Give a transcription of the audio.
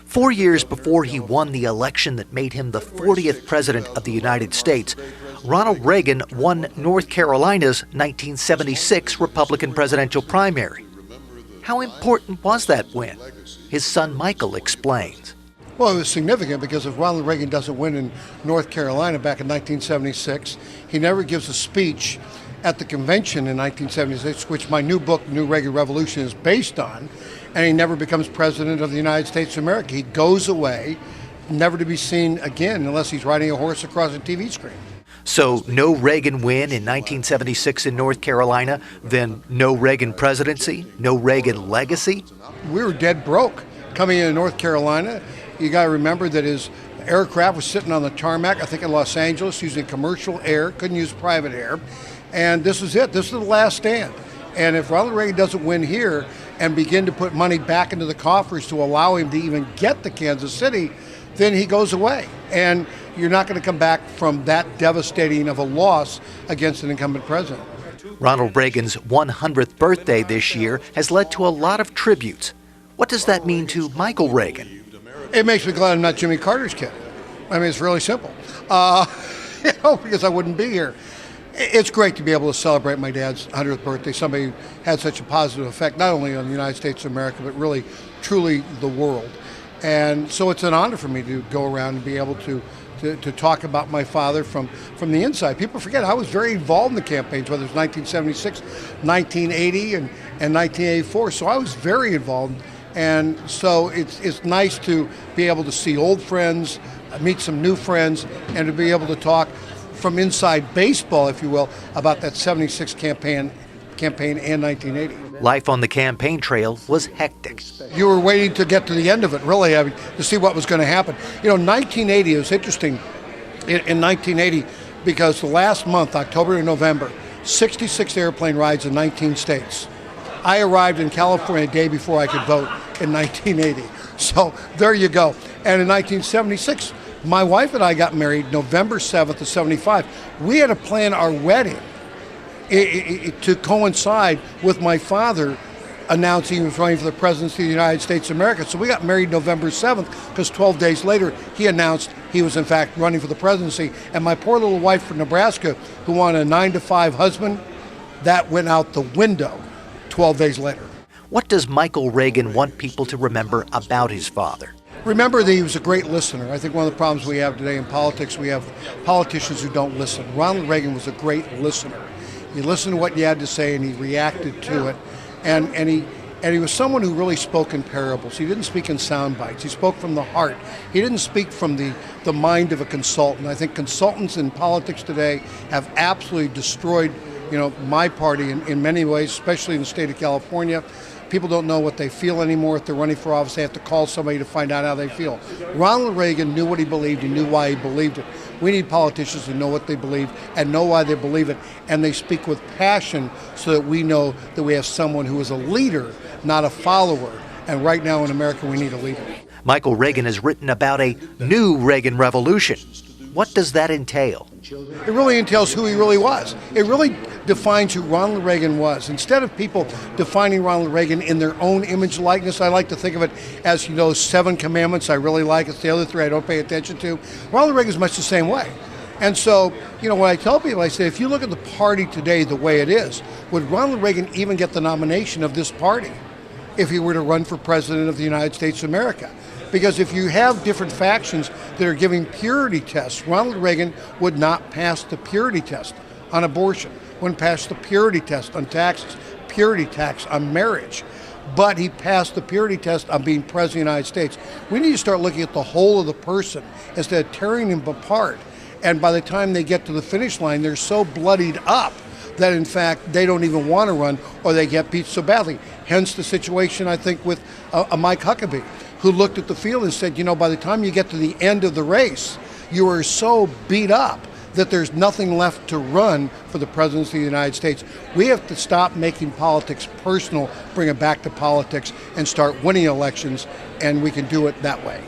4 years before he won the election that made him the 40th president of the United States, Ronald Reagan won North Carolina's 1976 Republican presidential primary. How important was that win? His son Michael explains. Well, it was significant because if Ronald Reagan doesn't win in North Carolina back in 1976, he never gives a speech at the convention in 1976, which my new book, New Reagan Revolution, is based on, and he never becomes president of the United States of America. He goes away, never to be seen again unless he's riding a horse across a TV screen. So no Reagan win in 1976 in North Carolina, then no Reagan presidency, no Reagan legacy? We were dead broke coming into North Carolina. You got to remember that his aircraft was sitting on the tarmac, I think in Los Angeles, using commercial air, couldn't use private air. And this is it. This is the last stand. And if Ronald Reagan doesn't win here and begin to put money back into the coffers to allow him to even get to Kansas City, then he goes away. And you're not going to come back from that devastating of a loss against an incumbent president. Ronald Reagan's 100th birthday this year has led to a lot of tributes. What does that mean to Michael Reagan? It makes me glad I'm not Jimmy Carter's kid. I mean, it's really simple. Because I wouldn't be here. It's great to be able to celebrate my dad's 100th birthday. Somebody who had such a positive effect, not only on the United States of America, but really, truly the world. And so it's an honor for me to go around and be able to talk about my father from the inside. People forget I was very involved in the campaigns, whether it's 1976, 1980, and 1984. So I was very involved. And so it's nice to be able to see old friends, meet some new friends, and to be able to talk from inside baseball, if you will, about that 76 campaign and 1980. Life on the campaign trail was hectic. You were waiting to get to the end of it, really, to see what was going to happen. 1980 was interesting in 1980 because the last month, October and November, 66 airplane rides in 19 states. I arrived in California a day before I could vote in 1980. So there you go. And in 1976, my wife and I got married November 7th of 75. We had to plan our wedding to coincide with my father announcing he was running for the presidency of the United States of America. So we got married November 7th because 12 days later he announced he was in fact running for the presidency. And my poor little wife from Nebraska, who wanted a 9-to-5 husband, that went out the window 12 days later. What does Michael Reagan want people to remember about his father? Remember that he was a great listener. I think one of the problems we have today in politics, we have politicians who don't listen. Ronald Reagan was a great listener. He listened to what you had to say and he reacted to it. And he was someone who really spoke in parables. He didn't speak in sound bites. He spoke from the heart. He didn't speak from the mind of a consultant. I think consultants in politics today have absolutely destroyed my party in many ways, especially in the state of California. People don't know what they feel anymore. If they're running for office, they have to call somebody to find out how they feel. Ronald Reagan knew what he believed. He knew why he believed it. We need politicians who know what they believe and know why they believe it, and they speak with passion so that we know that we have someone who is a leader, not a follower. And right now in America, we need a leader. Michael Reagan has written about a new Reagan revolution. What does that entail? It really entails who he really was. It really defines who Ronald Reagan was. Instead of people defining Ronald Reagan in their own image likeness, I like to think of it as, 7 commandments I really like. It's the other 3 I don't pay attention to. Ronald Reagan is much the same way. And so, when I tell people, I say, if you look at the party today the way it is, would Ronald Reagan even get the nomination of this party if he were to run for president of the United States of America? Because if you have different factions that are giving purity tests, Ronald Reagan would not pass the purity test on abortion, wouldn't pass the purity test on taxes, purity tax on marriage. But he passed the purity test on being president of the United States. We need to start looking at the whole of the person instead of tearing them apart. And by the time they get to the finish line, they're so bloodied up that in fact they don't even want to run or they get beat so badly. Hence the situation, I think, with Mike Huckabee, who looked at the field and said, by the time you get to the end of the race, you are so beat up that there's nothing left to run for the presidency of the United States. We have to stop making politics personal, bring it back to politics, and start winning elections, and we can do it that way.